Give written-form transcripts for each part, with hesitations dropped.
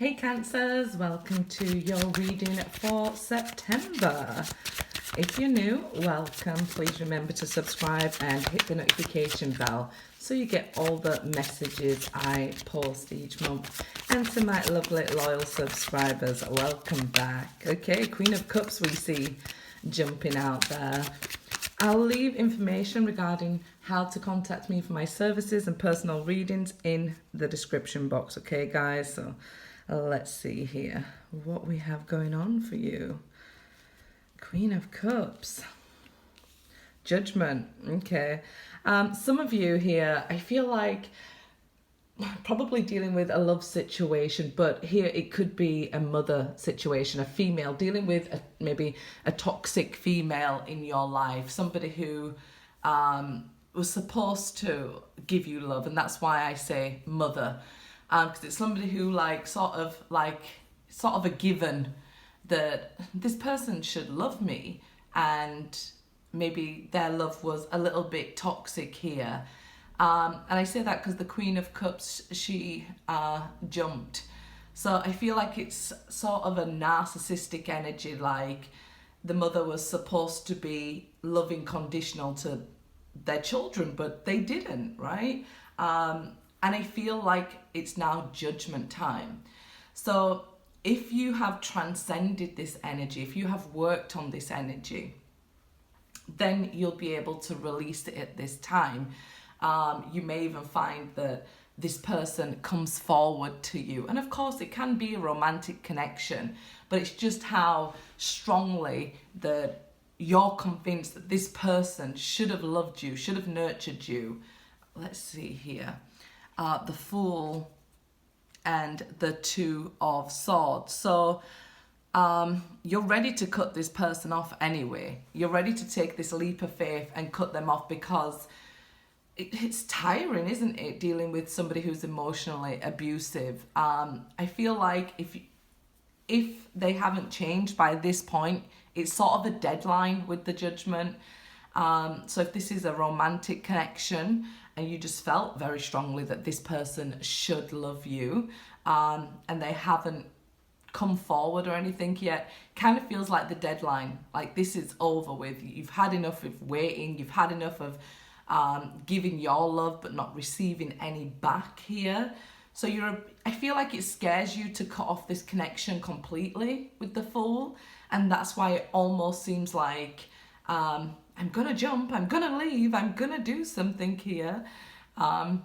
Hey Cancers, welcome to your reading for September. If you're new, welcome. Please remember to subscribe and hit the notification bell so you get all the messages I post each month. And to my lovely loyal subscribers, welcome back. Okay, Queen of Cups we see jumping out there. I'll leave information regarding how to contact me for my services and personal readings in the description box, okay guys? So let's see here what we have going on for you. Queen of Cups. Judgment. Okay. Some of you here, I feel like probably dealing with a love situation, but here it could be a mother situation, a female dealing with maybe a toxic female in your life, somebody who was supposed to give you love, and that's why I say mother. Because it's somebody who sort of a given that this person should love me, and maybe their love was a little bit toxic here. And I say that because the Queen of Cups, she jumped. So I feel like it's sort of a narcissistic energy, like the mother was supposed to be loving conditional to their children, but they didn't, right? And I feel like it's now judgment time. So if you have transcended this energy, if you have worked on this energy, then you'll be able to release it at this time. You may even find that this person comes forward to you. And of course, it can be a romantic connection, but it's just how strongly that you're convinced that this person should have loved you, should have nurtured you. Let's see here. The Fool and the Two of Swords. So you're ready to cut this person off anyway. You're ready to take this leap of faith and cut them off because it's tiring, isn't it, dealing with somebody who's emotionally abusive. I feel like if they haven't changed by this point, it's sort of a deadline with the Judgment. So if this is a romantic connection and you just felt very strongly that this person should love you, and they haven't come forward or anything yet, kind of feels like the deadline, like this is over with. You've had enough of waiting, you've had enough of giving your love but not receiving any back here. So I feel like it scares you to cut off this connection completely with the Fool, and that's why it almost seems like I'm gonna jump, I'm gonna leave, I'm gonna do something here. And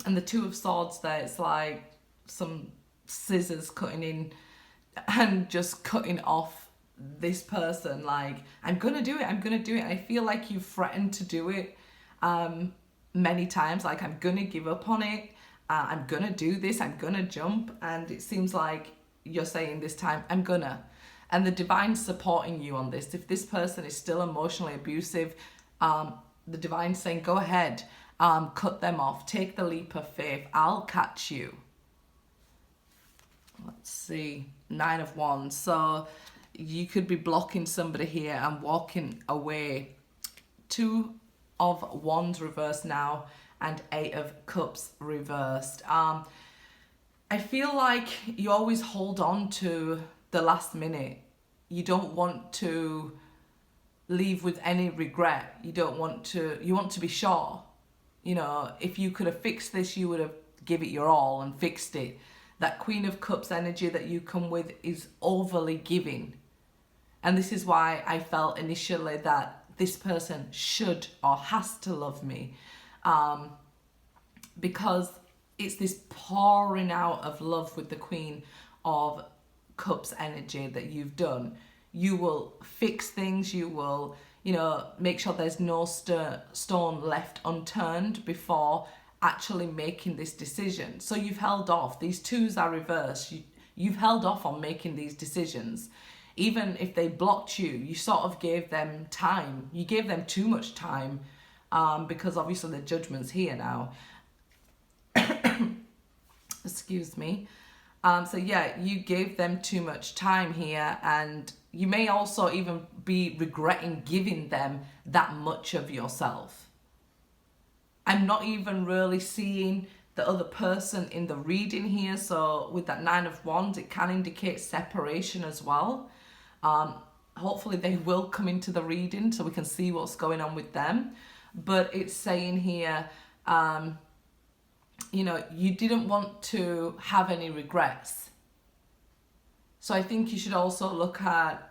the Two of Swords there, it's like some scissors cutting in and just cutting off this person. Like, I'm gonna do it, I'm gonna do it. And I feel like you threatened to do it many times, like I'm gonna give up on it, I'm gonna do this, I'm gonna jump. And it seems like you're saying this time, I'm gonna. And the divine's supporting you on this. If this person is still emotionally abusive, the divine's saying, go ahead, cut them off, take the leap of faith, I'll catch you. Let's see, Nine of Wands. So you could be blocking somebody here and walking away. Two of Wands reversed now, and Eight of Cups reversed. I feel like you always hold on to the last minute. You don't want to leave with any regret. You want to be sure. You know, if you could have fixed this, you would have give it your all and fixed it. That Queen of Cups energy that you come with is overly giving. And this is why I felt initially that this person should or has to love me. Because it's this pouring out of love with the Queen of Cups energy that you've done. You will fix things, you will, make sure there's no stone left unturned before actually making this decision. So you've held off. These twos are reversed. You've held off on making these decisions. Even if they blocked you, you sort of gave them time. You gave them too much time, because obviously the Judgment's here now. Excuse me. So yeah, you gave them too much time here, and you may also even be regretting giving them that much of yourself. I'm not even really seeing the other person in the reading here. So with that Nine of Wands, it can indicate separation as well. Hopefully they will come into the reading so we can see what's going on with them. But it's saying here, you know, you didn't want to have any regrets. So I think you should also look at,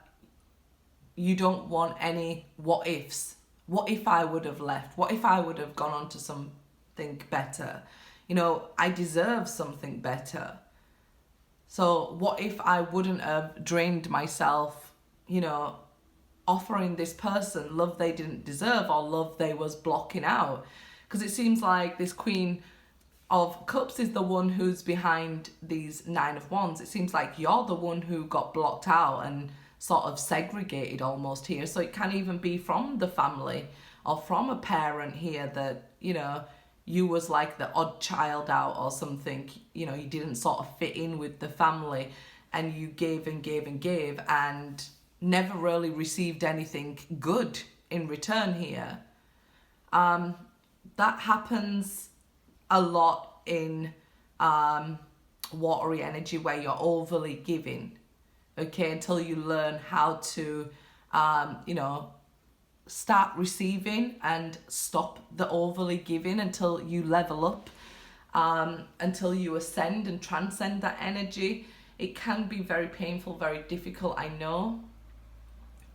you don't want any what ifs. What if I would have left? What if I would have gone on to something better? You know, I deserve something better. So what if I wouldn't have drained myself, you know, offering this person love they didn't deserve or love they was blocking out? Because it seems like this Queen of Cups is the one who's behind these Nine of Wands. It seems like you're the one who got blocked out and sort of segregated almost here. So it can even be from the family or from a parent here that, you know, you was like the odd child out or something. You know, you didn't sort of fit in with the family and you gave and gave and gave and never really received anything good in return here. That happens a lot in watery energy where you're overly giving, okay, until you learn how to, you know, start receiving and stop the overly giving until you level up, until you ascend and transcend that energy. It can be very painful, very difficult, I know.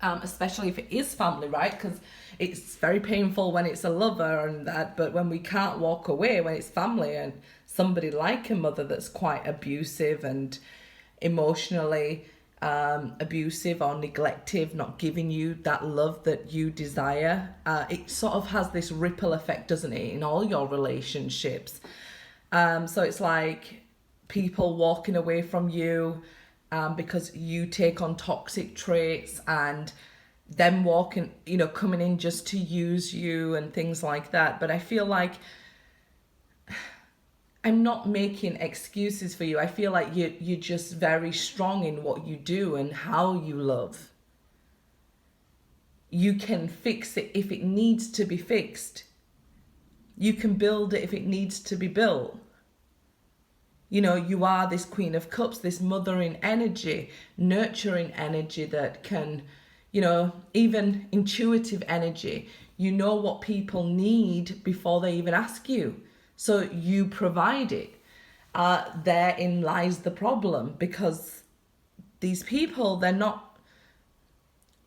Especially if it is family, right? Because it's very painful when it's a lover and that, but when we can't walk away, when it's family and somebody like a mother that's quite abusive and emotionally abusive or neglective, not giving you that love that you desire, it sort of has this ripple effect, doesn't it, in all your relationships. So it's like people walking away from you because you take on toxic traits, and them walking, you know, coming in just to use you and things like that. But I feel like I'm not making excuses for you. I feel like you're just very strong in what you do and how you love. You can fix it if it needs to be fixed. You can build it if it needs to be built. You know, you are this Queen of Cups, this mothering energy, nurturing energy that can, you know, even intuitive energy. You know what people need before they even ask you. So you provide it. Therein lies the problem, because these people, they're not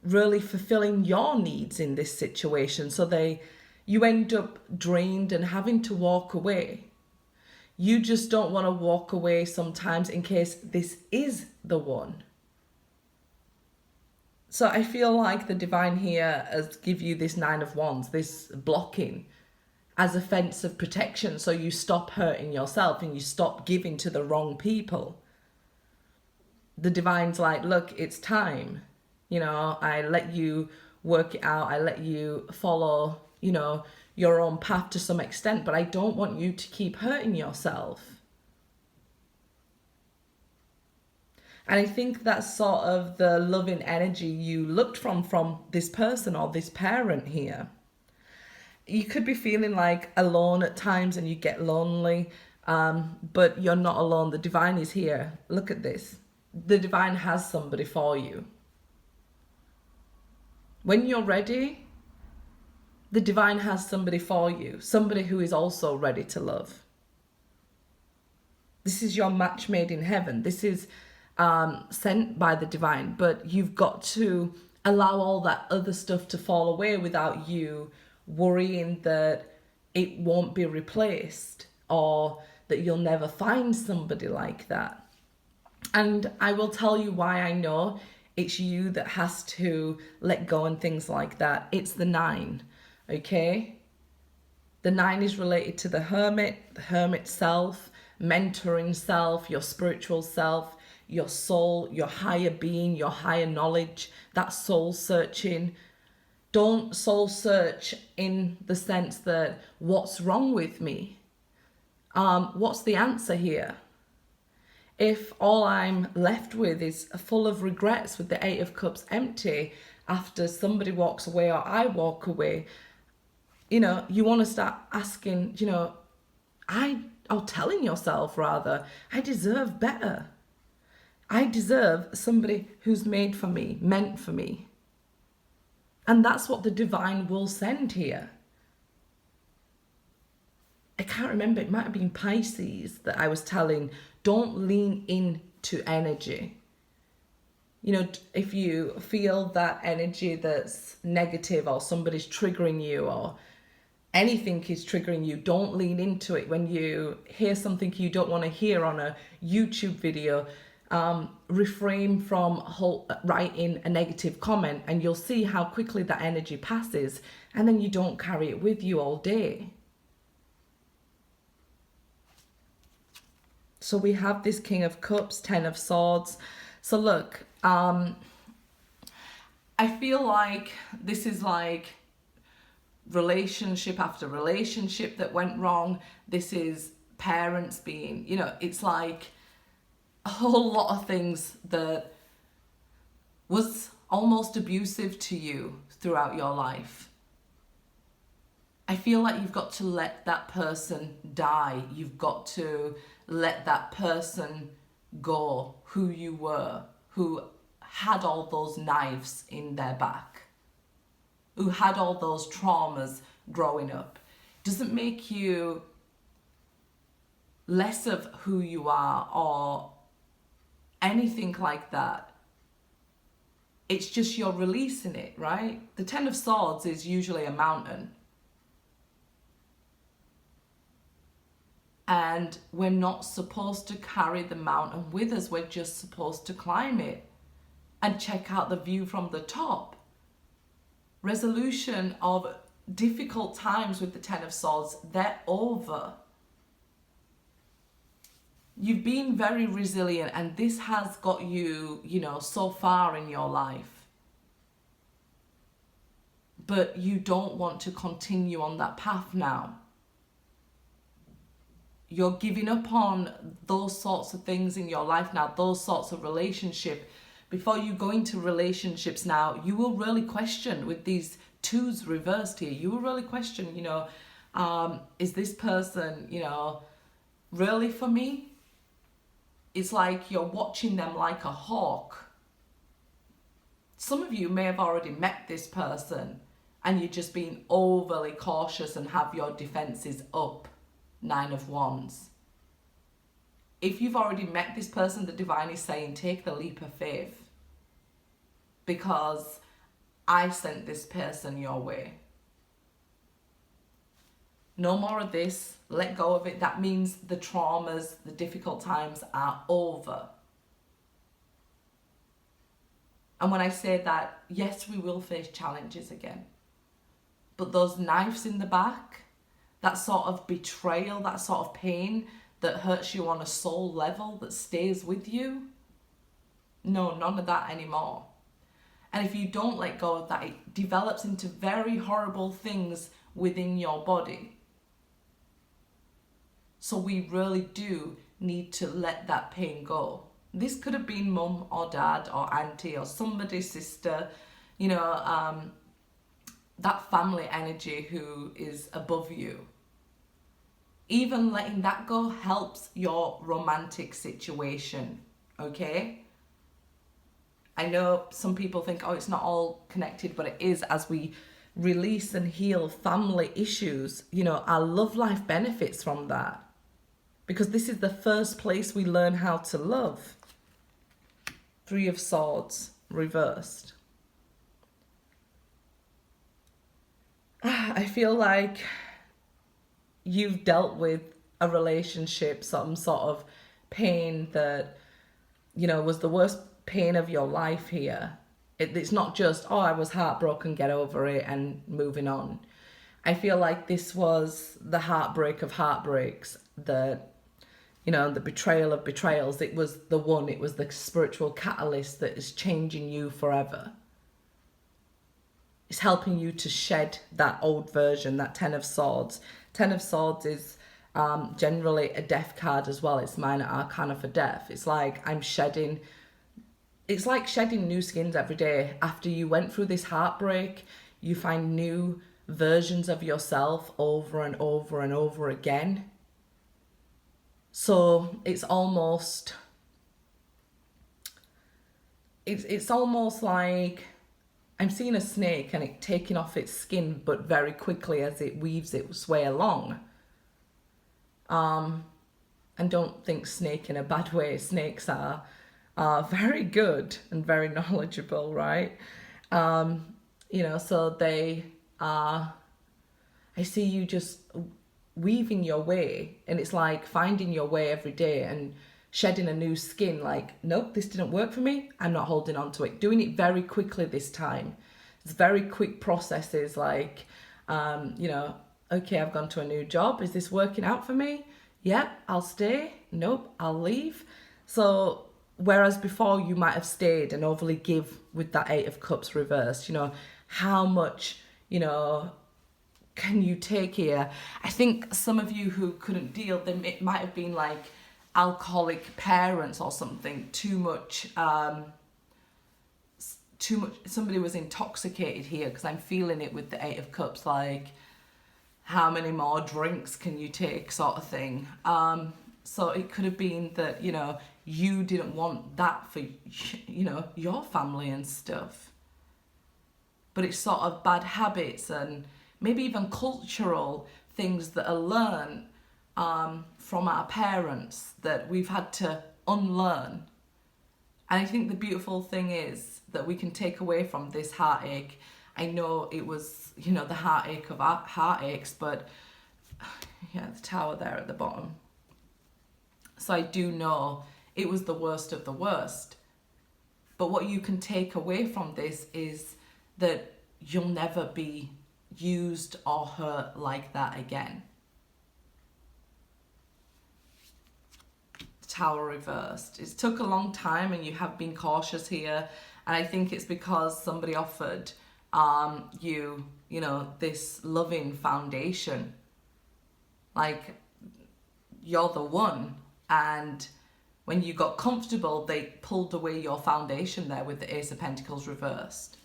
really fulfilling your needs in this situation. So you end up drained and having to walk away. You just don't want to walk away sometimes in case this is the one. So I feel like the divine here has give you this Nine of Wands, this blocking as a fence of protection, so you stop hurting yourself and you stop giving to the wrong people. The divine's like, look, it's time. You know, I let you work it out. I let you follow, you know, your own path to some extent, but I don't want you to keep hurting yourself. And I think that's sort of the loving energy you looked from this person or this parent here. You could be feeling like alone at times and you get lonely, but you're not alone. The divine is here. Look at this. The divine has somebody for you. When you're ready, the divine has somebody for you, somebody who is also ready to love. This is your match made in heaven. This is sent by the divine, but you've got to allow all that other stuff to fall away without you worrying that it won't be replaced or that you'll never find somebody like that. And I will tell you why I know it's you that has to let go and things like that. It's the 9. Okay, the 9 is related to the hermit self, mentoring self, your spiritual self, your soul, your higher being, your higher knowledge, that soul searching. Don't soul search in the sense that what's wrong with me? What's the answer here? If all I'm left with is full of regrets with the 8 of Cups empty after somebody walks away or I walk away, you know, you want to start asking, you know, I or telling yourself rather, I deserve better. I deserve somebody who's made for me, meant for me. And that's what the divine will send here. I can't remember, it might have been Pisces that I was telling, don't lean into energy. You know, if you feel that energy that's negative or somebody's triggering you or anything is triggering you, don't lean into it. When you hear something you don't want to hear on a YouTube video, refrain from writing a negative comment, and you'll see how quickly that energy passes, and then you don't carry it with you all day. So we have this King of Cups, Ten of Swords. So look, I feel like this is like relationship after relationship that went wrong. This is parents being, you know, it's like a whole lot of things that was almost abusive to you throughout your life. I feel like you've got to let that person die. You've got to let that person go, who you were, who had all those knives in their back, who had all those traumas growing up. Doesn't make you less of who you are or anything like that. It's just you're releasing it, right? The Ten of Swords is usually a mountain. And we're not supposed to carry the mountain with us. We're just supposed to climb it and check out the view from the top. Resolution of difficult times with the Ten of Swords, they're over. You've been very resilient, and this has got you, you know, so far in your life. But you don't want to continue on that path now. You're giving up on those sorts of things in your life now, those sorts of relationship. Before you go into relationships now, you will really question with these twos reversed here. You will really question, you know, is this person, you know, really for me? It's like you're watching them like a hawk. Some of you may have already met this person and you're just being overly cautious and have your defenses up. Nine of Wands. If you've already met this person, the divine is saying, take the leap of faith. Because I sent this person your way. No more of this. Let go of it. That means the traumas, the difficult times are over. And when I say that, yes, we will face challenges again. But those knives in the back, that sort of betrayal, that sort of pain that hurts you on a soul level, that stays with you, no, none of that anymore. And if you don't let go of that, it develops into very horrible things within your body. So we really do need to let that pain go. This could have been mum or dad or auntie or somebody's sister, you know, that family energy who is above you. Even letting that go helps your romantic situation, okay? I know some people think, oh, it's not all connected, but it is. As we release and heal family issues, you know, our love life benefits from that. Because this is the first place we learn how to love. Three of Swords, reversed. I feel like you've dealt with a relationship, some sort of pain that, you know, was the worst pain of your life here. It's not just, oh, I was heartbroken, get over it and moving on. I feel like this was the heartbreak of heartbreaks, the, you know, the betrayal of betrayals. It was the one, it was the spiritual catalyst that is changing you forever. It's helping you to shed that old version, that Ten of Swords. Ten of Swords is generally a death card as well. It's minor arcana for death. It's like I'm shedding, it's like shedding new skins every day. After you went through this heartbreak, you find new versions of yourself over and over and over again. So it's almost like I'm seeing a snake and it taking off its skin, but very quickly as it weaves its way along. And don't think snake in a bad way. Snakes are very good and very knowledgeable, right? You know, so they are, I see you just weaving your way, and it's like finding your way every day and shedding a new skin. Like, nope, this didn't work for me. I'm not holding on to it. Doing it very quickly this time. It's very quick processes. Like, you know, okay, I've gone to a new job. Is this working out for me? Yeah, I'll stay. Nope, I'll leave. So whereas before you might have stayed and overly give with that Eight of Cups reversed, you know, how much, you know, can you take here? I think some of you who couldn't deal, then it might have been like alcoholic parents or something. Too much. Somebody was intoxicated here, because I'm feeling it with the Eight of Cups. Like, how many more drinks can you take, sort of thing. So it could have been that, you know, you didn't want that for, you know, your family and stuff. But it's sort of bad habits and maybe even cultural things that are learned from our parents that we've had to unlearn. And I think the beautiful thing is that we can take away from this heartache. I know it was, you know, the heartache of heartaches, but yeah, the tower there at the bottom. So I do know it was the worst of the worst. But what you can take away from this is that you'll never be used or hurt like that again. Tower reversed. It took a long time and you have been cautious here. And I think it's because somebody offered you know, this loving foundation. Like, you're the one. And when you got comfortable, they pulled away your foundation there with the Ace of Pentacles reversed.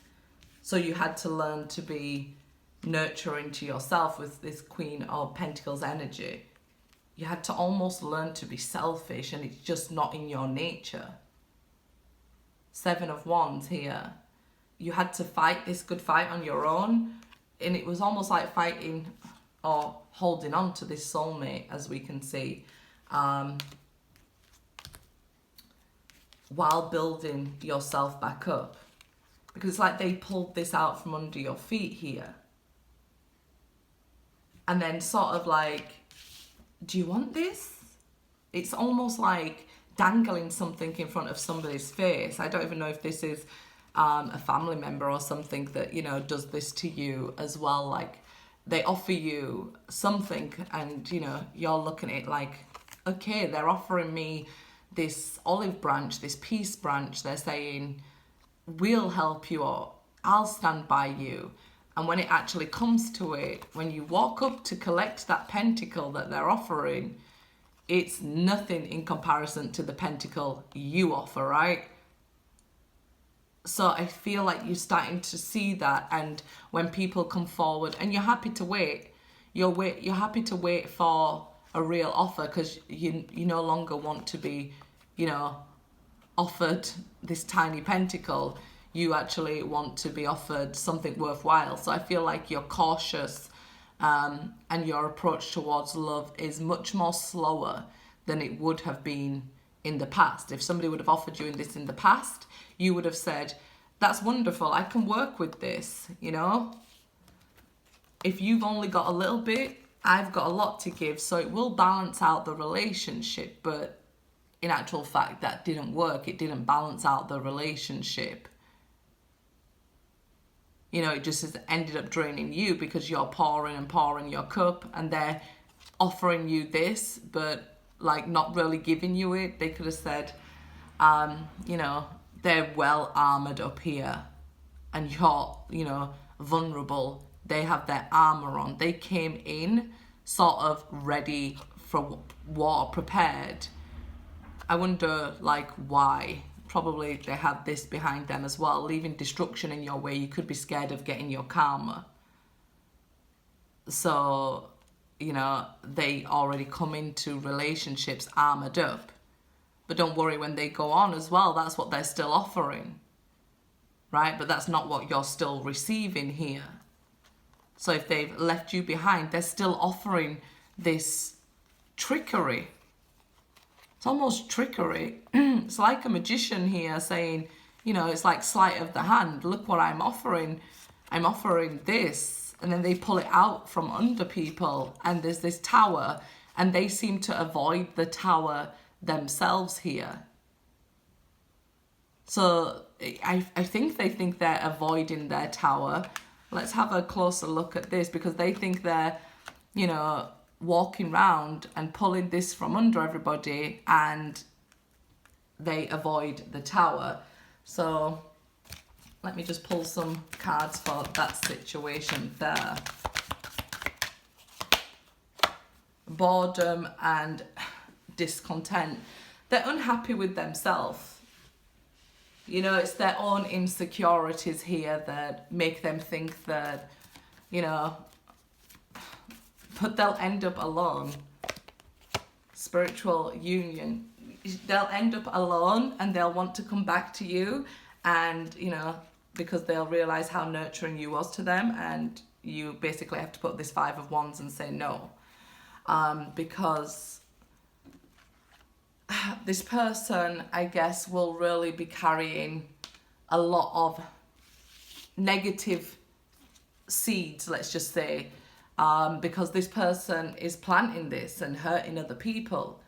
So you had to learn to be nurturing to yourself with this Queen of Pentacles energy. You had to almost learn to be selfish, and it's just not in your nature. Seven of Wands here. You had to fight this good fight on your own, and it was almost like fighting or holding on to this soulmate, as we can see, while building yourself back up. Because it's like they pulled this out from under your feet here. And then sort of like, do you want this? It's almost like dangling something in front of somebody's face. I don't even know if this is a family member or something that, you know, does this to you as well. Like, they offer you something and, you know, you're looking at it like, okay, they're offering me this olive branch, this peace branch. They're saying, we'll help you, or I'll stand by you. And when it actually comes to it, when you walk up to collect that pentacle that they're offering, it's nothing in comparison to the pentacle you offer, right? So I feel like you're starting to see that, and when people come forward and you're happy to wait, you're happy to wait for a real offer, because you no longer want to be, you know, offered this tiny pentacle. You actually want to be offered something worthwhile. So I feel like you're cautious, and your approach towards love is much more slower than it would have been in the past. If somebody would have offered you this in the past, you would have said, that's wonderful, I can work with this, you know. If you've only got a little bit, I've got a lot to give, so it will balance out the relationship. But in actual fact, that didn't work. It didn't balance out the relationship. You know, it just has ended up draining you, because you're pouring and pouring your cup, and they're offering you this, but like not really giving you it. They could have said, you know, they're well armored up here and you're, you know, vulnerable. They have their armor on. They came in sort of ready for war, prepared. I wonder, like, why? Probably they have this behind them as well, leaving destruction in your way. You could be scared of getting your karma. So you know, they already come into relationships armored up. But don't worry, when they go on as well, that's what they're still offering, right? But that's not what you're still receiving here. So if they've left you behind, they're still offering this trickery. It's almost trickery. It's like a magician here saying, you know, it's like sleight of the hand. Look what I'm offering. I'm offering this. And then they pull it out from under people. And there's this tower. And they seem to avoid the tower themselves here. So I think they think they're avoiding their tower. Let's have a closer look at this, because they think they're, you know, walking around and pulling this from under everybody, and they avoid the tower. So let me just pull some cards for that situation there. Boredom and discontent. They're unhappy with themselves. You know, it's their own insecurities here that make them think that, you know, but they'll end up alone. Spiritual union. They'll end up alone and they'll want to come back to you, and, you know, because they'll realize how nurturing you was to them, and you basically have to put this Five of Wands and say no. Because this person, I guess, will really be carrying a lot of negative seeds, let's just say, because this person is planting this and hurting other people.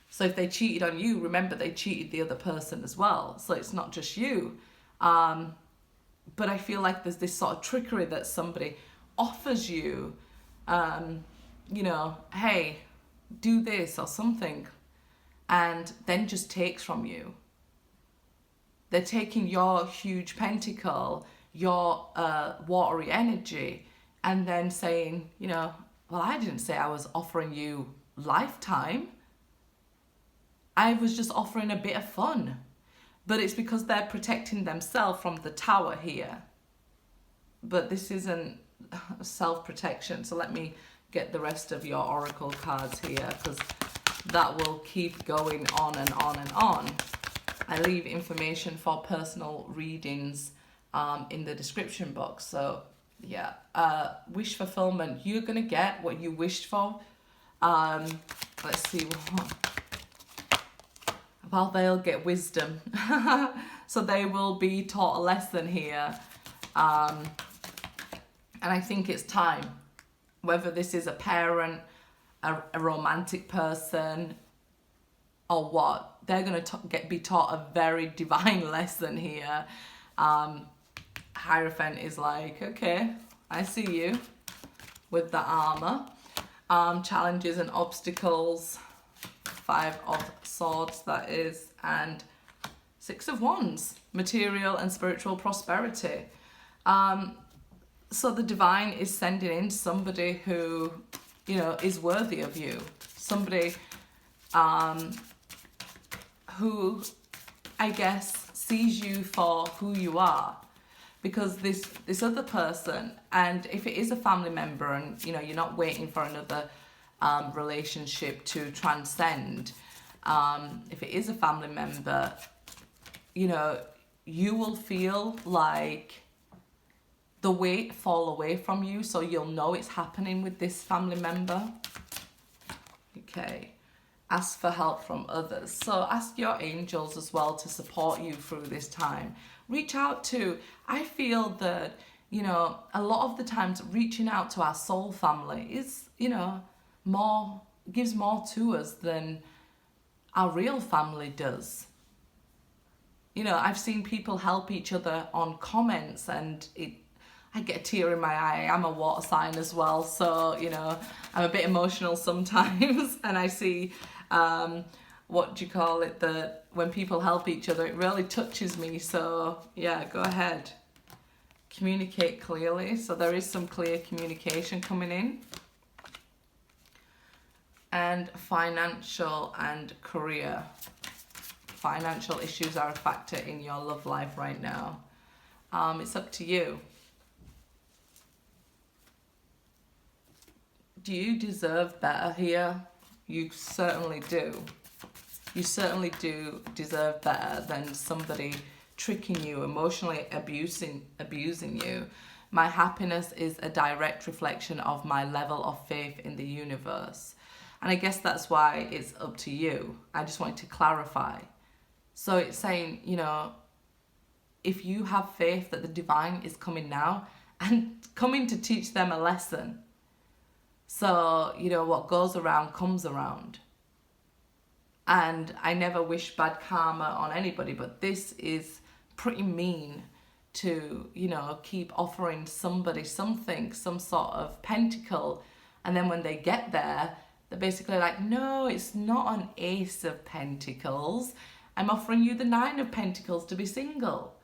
So if they cheated on you, remember they cheated the other person as well. So it's not just you. But I feel like there's this sort of trickery that somebody offers you, you know, hey, do this or something, and then just takes from you. They're taking your huge pentacle, your watery energy, and then saying, you know, well, I didn't say I was offering you lifetime. I was just offering a bit of fun. But it's because they're protecting themselves from the tower here. But this isn't self-protection. So let me get the rest of your oracle cards here, because that will keep going on and on and on. I leave information for personal readings in the description box. So yeah, wish fulfillment. You're going to get what you wished for. Let's see. Well, they'll get wisdom. So they will be taught a lesson here. And I think it's time. Whether this is a parent, a romantic person, or what, they're going to be taught a very divine lesson here. Hierophant is like, okay, I see you with the armor. Challenges and obstacles. Five of Swords, that is, and Six of Wands, material and spiritual prosperity. So the divine is sending in somebody who, you know, is worthy of you. Somebody who, I guess, sees you for who you are. Because this other person, and if it is a family member, and, you know, you're not waiting for another relationship to transcend, if it is a family member, you know, you will feel like the weight fall away from you, so you'll know it's happening with this family member. Okay, ask for help from others. So ask your angels as well to support you through this time. Reach out to, I feel that, you know, a lot of the times reaching out to our soul family is, you know, more, gives more to us than our real family does. You know, I've seen people help each other on comments, and I get a tear in my eye. I'm a water sign as well, so, you know, I'm a bit emotional sometimes. And I see, what do you call it, that when people help each other, it really touches me. So yeah, go ahead. Communicate clearly. So there is some clear communication coming in. And financial and career. Financial issues are a factor in your love life right now. It's up to you. do you deserve better here? You certainly do. You certainly do deserve better than somebody tricking you, emotionally abusing you. My happiness is a direct reflection of my level of faith in the universe. And I guess that's why it's up to you. I just wanted to clarify. So it's saying, you know, if you have faith that the divine is coming now and coming to teach them a lesson. So, you know, what goes around comes around. And I never wish bad karma on anybody, but this is pretty mean to, you know, keep offering somebody something, some sort of pentacle, and then when they get there, they're basically like, no, it's not an ace of pentacles. I'm offering you the 9 of pentacles to be single.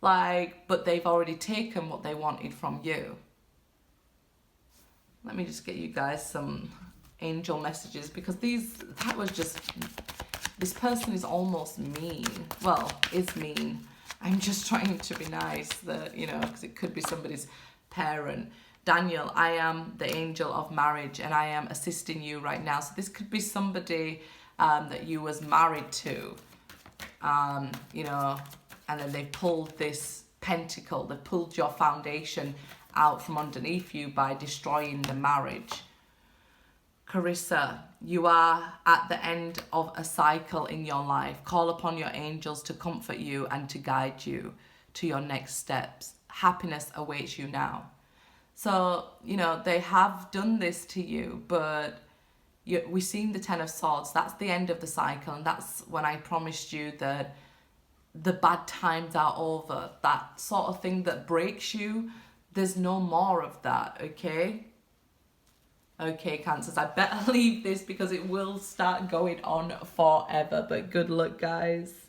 Like, but they've already taken what they wanted from you. Let me just get you guys some angel messages, because this person is almost mean. Well, is mean. I'm just trying to be nice, that, you know, because it could be somebody's parent. Daniel, I am the angel of marriage and I am assisting you right now. So this could be somebody that you was married to, you know, and then they pulled this pentacle, they pulled your foundation out from underneath you by destroying the marriage. Carissa, you are at the end of a cycle in your life. Call upon your angels to comfort you and to guide you to your next steps. Happiness awaits you now. So, you know, they have done this to you, but we've seen the 10 of Swords. That's the end of the cycle, and that's when I promised you that the bad times are over. That sort of thing that breaks you, there's no more of that, okay? Okay, Cancers, I better leave this because it will start going on forever. But good luck, guys.